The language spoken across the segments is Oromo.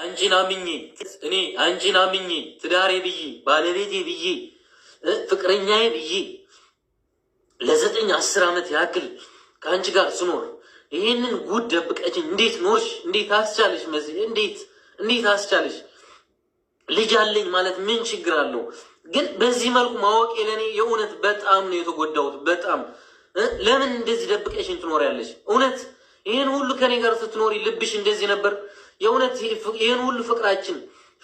አንቺን አምኜ እኔ አንቺን አምኜ ትዳሬ ብዬ ባለቤቴ ብዬ ፍቅረኛዬ ብዬ ለ9-10 ዓመት ያክል ከአንቺ ጋር ስኖር ይህንን ጉድ ደብቀችኝ እንዴት ኖርሽ? እንዴት አስቻለሽ? መሲ እንዴት አስቻለሽ? ልጅ አለኝ ማለት ምን ችግር አለው? ግን በዚህ መልኩ ማወቅ ለእኔ የእውነት በጣም ነው የተጎዳሁት። በጣም ለምን እንደዚህ ደብቀሽኝ ትኖሪያለሽ? እውነት ይህን ሁሉ ከኔ ጋር ስትኖሪ ልብሽ እንደዚህ ነበር? የእውነት ይህን ሁሉ ፍቅራችን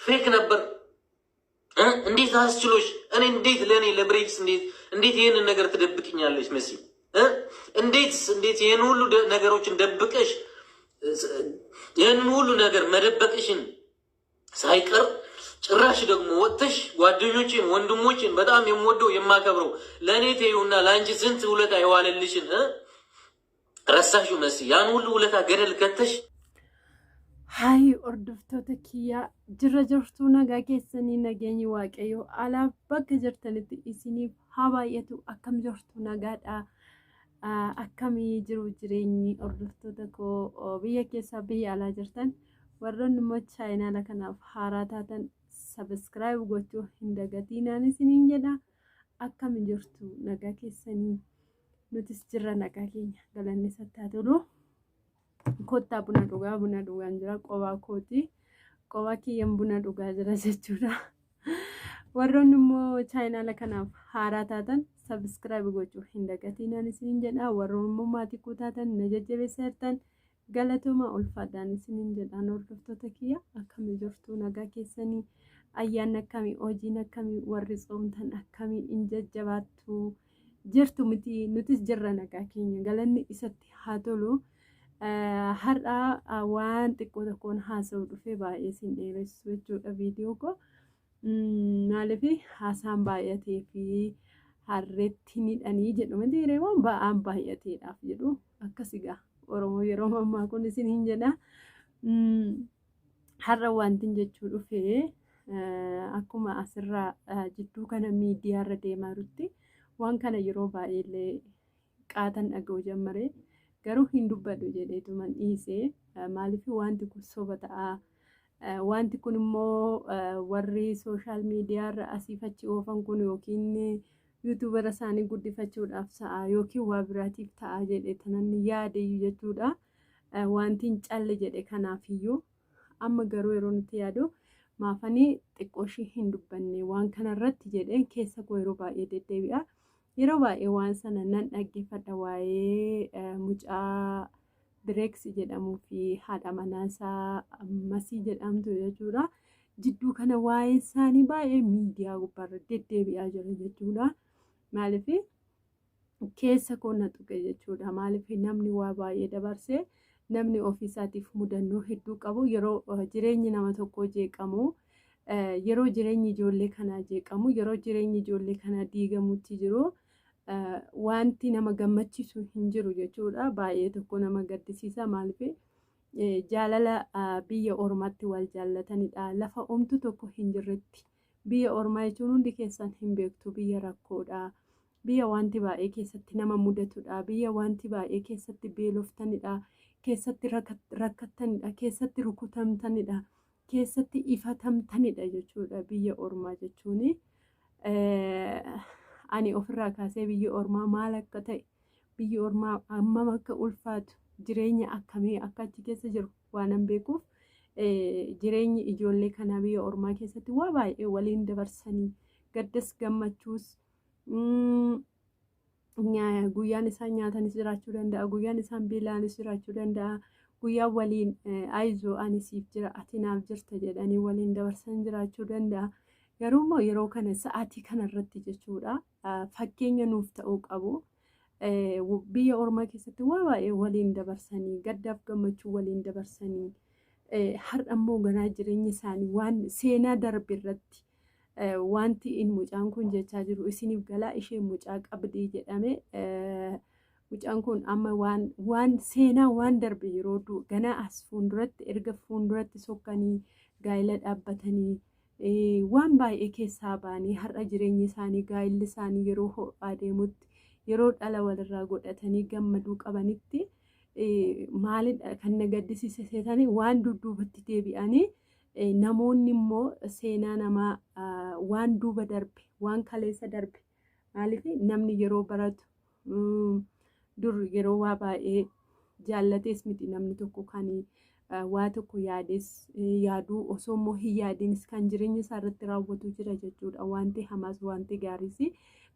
ፌክ ነበር? እንዴት አስችሎሽ? እኔ እንዴት ለእኔ ለብሬክስ እንዴት ይህንን ነገር ትደብቅኛለሽ መሲ? እንዴት ይህን ሁሉ ነገሮችን ደብቀሽ ይህንን ሁሉ ነገር መደበቅሽን ሳይቀር ጭራሽ ደግሞ ወጥተሽ ጓደኞችን ወንድሞችን በጣም የምወደው የማከብረው ለእኔ ተይውና ለአንቺ ስንት ውለታ የዋለልሽን ረሳሽው መሲ? ያን ሁሉ ውለታ ገደል ከተሽ። ሃይ ኦርዶፍቶota kiyya jirra jirtuu nagaa keessanii nageenyi waaqayyo alaaf bakka jirtanitti isiniif haa baay'atu. Akkam jirtu nagaadha? Akkamii jiru jireenyi ordoftoota koo biyya keessaa biyya alaa jirtan warroonni immoo chaayinaala kanaaf haaraa taatan sabskiraayib gochuu hin dagatinaan isiniin jedha. Akkam jirtu nagaa keessanii? Nutis jirra nagaa keenya galanni sattaa tolu. Kottaa buna dhugaan jira qobaa kooti qobaa kiyyan buna dhugaa jira jechuudha. Warroonni immoo chaayinaala kanaaf haaraa taatan sabskiraayib gochuu hin dagatinaan isiniin jedha. Warroonni immoo maatii koo taatan na jajjabeessatan galatooma ulfaadhaan isiniin jedhaan hordoftoota kiyya. Akkami jirtu nagaa keessanii? Ayyaanni akkamii? Hojiin akkamii? Warri tsoomtan akkamii? In jajjabaattu jirtu miti? Nutis jirra nagaa keenya galanni isatti haa tolu. Har'a waan xiqqoo tokkoon haasa'u dhufee baay'ee sin dheeressu jechuudha viidiyoo koo. Maaliif haasaan baay'atee fi harreetti hidhanii jedhu miti waan ba'aan baay'ateedhaaf jedhu akkasigaa Oromoo yeroo ammaa kun isiniin jedha. Har'a wanti jechuu dhufee akkuma asirraa jidduu kana miidiyaarra deemaa jirti waan kana yeroo baay'eellee qaatan dhaga'u jammaree. Garuu hin dubbadhu jedheetuman dhiisee maaliif wanti kun soba ta'a. Wanti kun immoo warri sooshaal miidiyaarra asiif achi oofan kun yookiin yuutuubara isaanii guddifachuudhaaf ta'a yookiin waa biraatiif ta'a jedhee tanan yaadayyu jechuudha. Wanti hin calle jedhe kanaafiyyuu amma garuu yeroo nuti yaadu maafanii xiqqooshii hin dubbanne waan kanarratti jedhee keessa koo yeroo baay'ee deddeebi'a. Yeroo baay'ee waan sana nan dhaggeeffadha waa'ee mucaa bireeks jedhamuu fi haadha manaasaa Masii jedhamtu jechuudha. Jidduu kana waa'ee isaanii baay'ee miidiyaa gubbaarra deddeebi'aa jira jechuudha. Maaliif keessa koo na tuqe jechuudha. Maaliif namni waa baay'ee dabarsee namni ofiisaatiif mudannoo hedduu qabu yeroo jireenyi nama tokkoo jeeqamu yeroo jireenyi ijoollee kanaa jeeqamu yeroo jireenyi ijoollee kanaa diigamutti jiru. Wanti nama gammachiisu hin jiru jechuudha. Baay'ee tokko nama gaddisiisa. Maaliif jaalala biyya ormaatti wal jaallatanidha. Lafa omtu tokko hin jirretti biyya ormaa jechuun hundi keessan hin beektu biyya rakkoodha. Biyya wanti baay'ee keessatti nama mudatudha. Biyya wanti baay'ee keessatti beeloftanidha. Keessatti rakkattanidha. Keessatti rukutamtanidha. Keessatti ifatamtanidha jechuudha biyya ormaa jechuuni. Ani ofirraa kaasee biyya ormaa maal akka ta'e biyya ormaa hammam akka ulfaatu jireenya akkamii akka achi keessa jiru waan hin beekuuf jireenyi ijoollee kanaa biyya ormaa keessatti waa baay'ee waliin dabarsanii gaddas gammachuus guyyaan isaan nyaatanis jiraachuu danda'a guyyaan isaan beelaanis jiraachuu danda'a guyyaa waliin ayizoo ani siif jira ati naaf jirta jedhanii waliin dabarsan jiraachuu danda'a. Garuu immoo yeroo kana sa'aatii kanarratti jechuudha fakkeenya nuuf ta'uu qabu. Biyya ormaa keessatti waa baay'ee waliin dabarsanii gaddaaf gammachuu waliin dabarsanii har'a immoo ganaa jireenya isaanii waan seenaa darbe irratti wanti in mucaan kun jechaa jiru isiniif galaa ishee mucaa qabdii jedhame. Mucaan kun amma waan seenaa waan darbe yeroo ganaa as fuulduratti erga fuulduratti sokkanii gaa'ela dhaabbatanii. Waan baay'ee keessaa baanii har'a jireenya isaanii gaa'illi isaanii yeroo ho'aa deemutti yeroo dhala walirraa godhatanii gammaduu qabanitti maalidha kan na gaddisiise seetanii waan dudduubatti deebi'anii namoonni immoo seenaa namaa waan duuba darbe waan kaleessa darbe maaliif namni yeroo baratu dur yeroo waa baay'ee jaallatees miti namni tokko kan waa tokko yaaduu osoo immoo hin yaadinis kan jireenya isaa irratti raawwatu jira jechuudha. Wanti hamaas wanti gaariis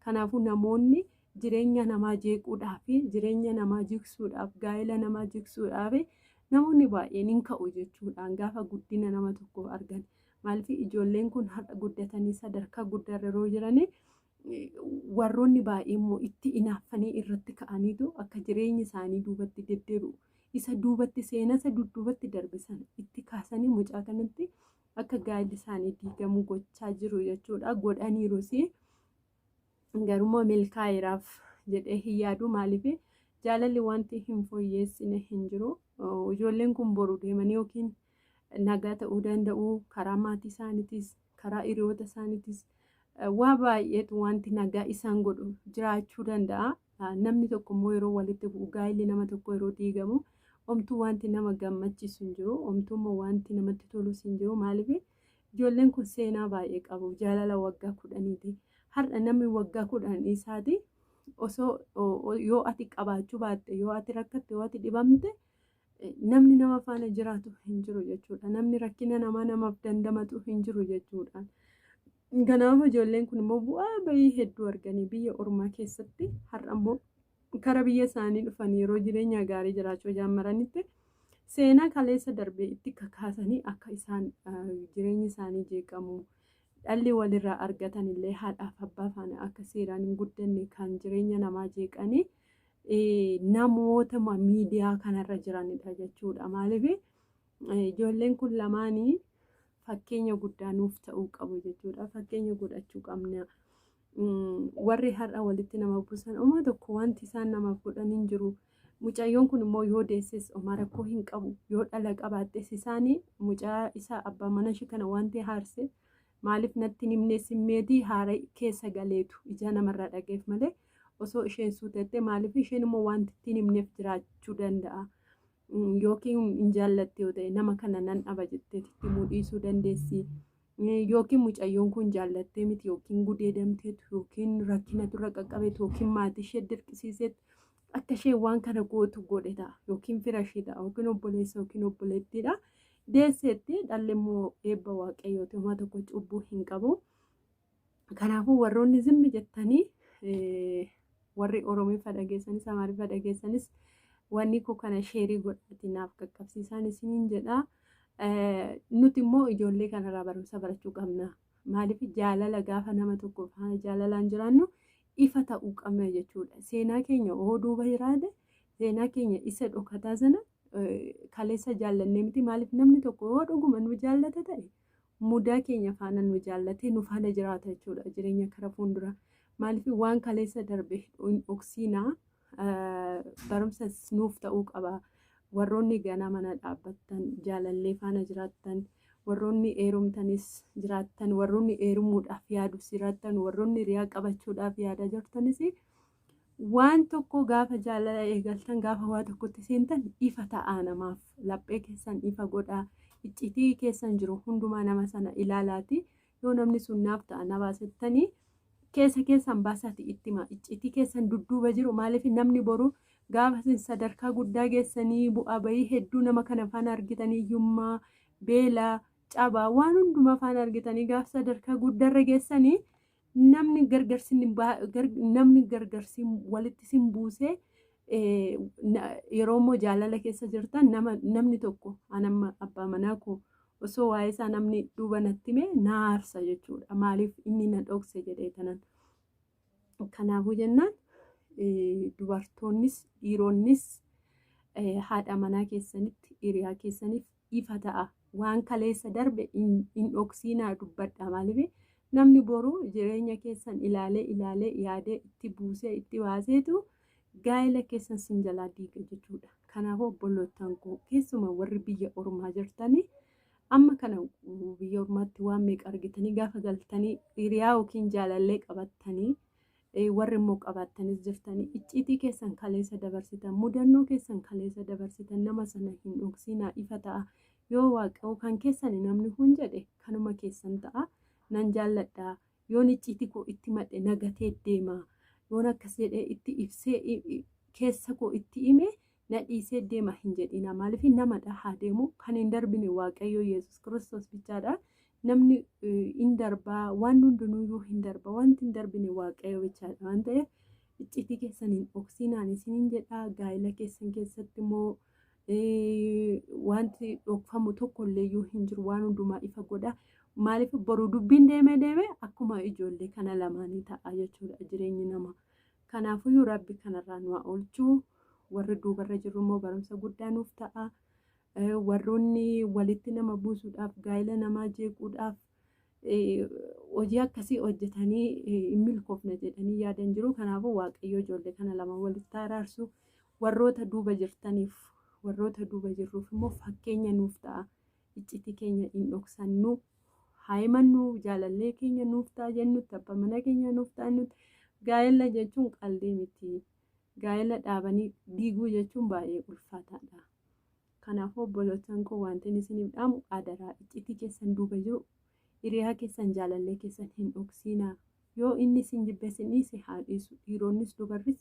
kanaafuu namoonni jireenya namaa jeequudhaaf jireenya namaa jigsuudhaaf gaa'ela namaa jigsuudhaaf namoonni baay'een hin ka'u jechuudhaan gaafa guddina nama tokko argan maaliif ijoolleen kun har'a guddatanii sadarkaa guddaa yeroo jiranii warroonni baay'ee immoo itti inaaffanii irratti ka'aniitu akka jireenyi isaanii duubatti deddeebi'u isa duubatti seenaa isa dudduubatti darbisan itti kaasanii mucaa kanatti akka gaa'elli isaanii diigamu gochaa jiru jechuudha. Godhaniirus garummaa milkaa'eeraaf jedhee hin yaadu maaliif jaalalli wanti hin fooyyeessine hin jiru. Ijoolleen kun boru deemanii yookiin nagaa ta'uu danda'u karaa maatii isaaniitis karaa hiriyoota isaaniitis waa baay'eetu wanti nagaa isaan godhu jiraachuu danda'a. Namni tokko immoo yeroo walitti bu'u gaa'elli nama tokko yeroo diigamu omtuu wanti nama gammachiisu hin jiru omtuu immoo wanti namatti tolus hin jiru maaliif ijoolleen kun seenaa baay'ee qabu jaalala waggaa 10ti. Har'a namni waggaa 10 isaati osoo yoo ati qabaachuu baatte yoo ati rakkatte yoo ati dhibamte namni nama faana jiraatu hin jiru jechuudha. Namni rakkina namaaf dandamatu hin jiru jechuudha. Kanaaf ijoolleen kun immoo bu'aa bahii hedduu arganii biyya ormaa keessatti har'a immoo kara biyya isaanii dhufan yeroo jireenya gaarii jiraachuu jaamaranitti seenaa kaleessa darbee itti kakaasanii akka isaan jireenya isaanii jeeqamu dhalli walirraa argatan illee haadhaaf abbaa faana akka seeraan hin guddanne kan jireenya namaa jeeqanii namoota miidiyaa kanarra jiranidha jechuudha. Maaliif ijoolleen kun lamaanii fakkeenya guddaa nuuf ta'uu qabu jechuudha. Fakkeenya godhachuu qabna. Warri har'a walitti nama buusan uumaa tokko wanti isaan namaaf godhan hin jiru. Mucayyoon kun immoo yoo deesses oma rakkoo hin qabu. Yoo dhala qabaattes isaanii mucaa isaa abbaa mana ishee kana wanti haarse maaliif natti himne simmeetii haara keessa galeetu ija namarraa dhageef malee osoo isheen suutette maaliif isheen immoo wanti ittiin himneef jiraachuu danda'a. Yookiin hin jaallatte yoo ta'e nama kana nan dhaba jettee itti mudhiisuu dandeessi. Yookiin mucayyoon kun jaallattee miti yookiin gudeedamteetu yookiin rakkina turra qaqqabeetu yookiin maatii ishee dirqisiiseetu akka ishee waan kana gootu godhe ta'a yookiin fira ishee ta'a yookiin obboleessa yookiin obboleettiidha. Deesseetti dhalli immoo eebba waaqayyooti uumaa tokko cubbuu hin qabu. Kanaafuu warroonni zimmi jettanii warri Oromiifaa dhageessanis Amaariffaa dhageessanis wanni kun kana sheerii godhatiin naaf qaqqabsiisan isiniin jedha. Nuti immoo ijoollee kanarraa barumsa barachuu qabna. Maaliif jaalala gaafa nama tokko faana jaalalaan jiraannu ifa ta'uu qabna jechuudha. Seenaa keenya oo duuba jiraate seenaa keenya isa dhokataa sana kaleessa jaallannee miti. Maaliif namni tokko yoo dhuguma nu jaallata ta'e mudaa keenya faana nu jaallatee nu faana jiraata jechuudha jireenya kara fuuldura. Maaliif waan kaleessa darbe dhoksinaa barumsas nuuf ta'uu qaba. Warroonni ganaa mana dhaabbattan jaalallee faana jiraattan warroonni heerumtanis jiraattan warroonni heerumuudhaaf yaadus jiraattan warroonni riyaa qabachuudhaaf yaada jirtanis waan tokko gaafa jaalala eegaltan gaafa waa tokkotti seentan ifa ta'aa namaaf laphee keessan ifa godhaa iccitii keessan jiru hundumaa nama sana ilaalaati. Yoo namni sun naaf ta'a na baasettanii keessa keessan baasaati ittima iccitii keessan dudduuba jiru maaliif namni boru gaafa sadarkaa guddaa geessanii bu'aa bahii hedduu nama kana faana argitanii hiyyummaa beelaa cabaa waan hundumaa faana argitanii gaafa sadarkaa guddaarra geessanii namni gargarsiin walitti sin buusee yeroo immoo jaalala keessa jirtan namni tokko anamma abbaa manaa koo osoo waa'ee isaa namni duuba natti hime na aarsa jechuudha. Maaliif inni na dhokse jedhee tanan. Kanaafuu jennaan dubartoonnis dhiironnis haadha manaa keessanitti hiriyaa keessaniif ifa ta'a. Waan kaleessa darbe hin dhoksinaa dubbadha. Maaliif namni boru jireenya keessan ilaalee yaadee itti buusee itti baaseetu gaa'ela keessan sin jalaa diiga jechuudha. Kanaafuu obbolootaan koo keessumaa warri biyya ormaa jirtanii amma kana biyya ormaatti waan meeqa argitanii gaafa galtanii hiriyaa yookiin jaalallee qabattanii warri immoo qabattanis jirtanii icciitii keessan kaleessa dabarsitan mudannoo keessan kaleessa dabarsitan nama sana hin dhoksinaa ifa ta'a. yoo waaqayyo kan keessan namni kun jedhe kanuma keessan ta'a nan jaalladha yoon icciitii koo itti madhe nagatee deema yoon akkas jedhee itti ibsee keessa koo itti hime na dhiisee deema hin jedhina maaliif namadha haa deemu kan hin darbine waaqayyo Yesuus Kiristoos bichaadha namni hin darbaa waan hundinuyyuu hin darba wanti hin darbine waaqayyo bichaadha waan ta'eef icciitii keessan hin dhoksinaan isiniin jedha gaa'ela keessan keessatti immoo wanti dhokfamu tokkolleeyyuu hin jiru waan hundumaa ifa godha maaliif boruu dubbiin deeme akkuma ijoollee kana lamaanii ta'a jechuudha jireenyi namaa kanaafuyyuu rabbi kanarraa nu haa oolchuu warri duubarra jirru immoo barumsa guddaa nuuf ta'a warroonni walitti nama buusuudhaaf gaa'ela namaa jeequudhaaf hojii akkasii hojjetanii hin milkoofne jedhanii yaadan jiru kanaafuu waaqayyo ijoollee kana lama walitti araarsu warroota duuba jirtaniif warroota duuba jirruuf immoo fakkeenya nuuf ta'a icciitii keenya hin dhoksannu haayimannu jaalallee keenya nuuf ta'a jennutti abbaa mana keenya nuuf ta'a nutti gaa'ela jechuun qalbii miti gaa'ela dhaabanii diiguu jechuun baay'ee ulfaataadha kanaafuu obboloottan koo wanti isiniif dhaamu adaraa icciitii keessan duuba jiru hiriyaa keessan jaalallee keessan hin dhoksinaa yoo inni isin jibbe isin dhiise haa dhiisu dhiironnis dubarris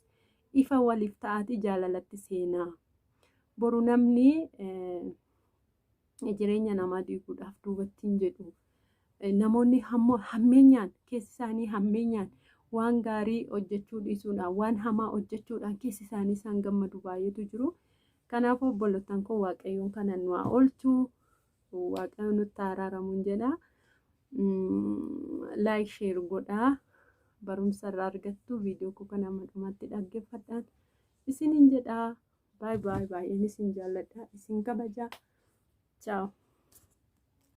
ifa waliif ta'aati jaalalatti seenaa boru namni jireenya namaa diiguudhaaf duubatti hin jedhu namoonni hammeenyaan keessi isaanii hammeenyaan waan gaarii hojjechuu dhiisuudhaan waan hamaa hojjechuudhaan keessi isaanii isaan gammadu baay'eetu jiru kanaafuu obboloottan koo waaqayyoon kana nu haa oolchu waaqayyoon nutti araaramuun jedha like share godhaa barumsa irraa argattu viidiyoo koo kana dhumatti dhaggeeffadhaan isiniin jedhaa baay'een isin jaalladha isin kabajaa ciao